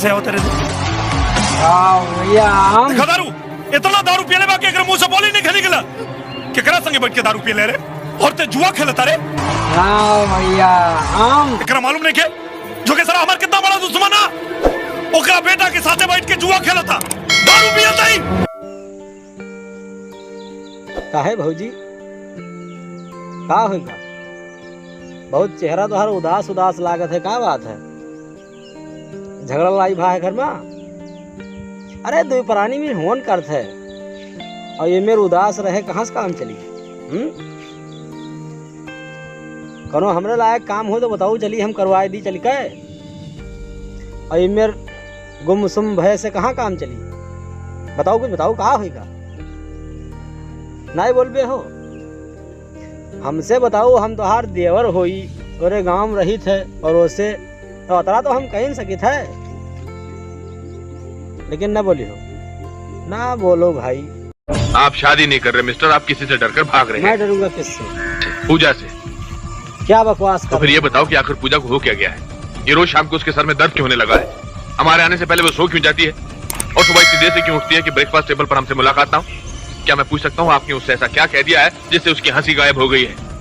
से आओ तेरे भैया देखा दारू इतना दारू पियले बाकी अगर मुंह से बोली नहीं निकला केकरा संगे बैठ के दारू पी ले रे और ते जुआ खेलता रे भैया आम एकरा मालूम नहीं के जो के सर हमार कितना बड़ा दुश्मन है ओकरा बेटा के साथे बैठ के जुआ खेलता दारू पियता ही काहे भौजी का होगा बहुत चेहरा तो हर उदास उदास लागत है का बात है झगड़ा लाई भा है घर में अरे दो प्राणी में होन करत है और ये मेरे उदास रहे कहाँ से काम चली कनो हमरे लायक काम हो तो बताओ चली हम करवाए दी चल के और ये मेरे गुमसुम भय से कहाँ काम चली बताओ कुछ बताओ कहाँ होगा नहीं बोलबे हो हमसे बताओ हम तो हार देवर होई तोरे गांव रही थे और उसे तो अतरा तो हम कहीं सके थे लेकिन न बोली हो ना बोलो भाई आप शादी नहीं कर रहे मिस्टर आप किसी से डरकर भाग रहे हैं मैं डरूंगा किससे पूजा से क्या बकवास तो कर फिर ये बताओ कि आखिर पूजा को हो क्या गया है ये रोज शाम को उसके सर में दर्द क्यों होने लगा है हमारे आने से पहले वो सो क्यों जाती है और सुबह इतनी देर से क्यों उठती है कि ब्रेकफास्ट टेबल पर हमसे मुलाकात ना हो क्या मैं पूछ सकता हूँ आपने उससे ऐसा क्या कह दिया है जिससे उसकी हंसी गायब हो गई है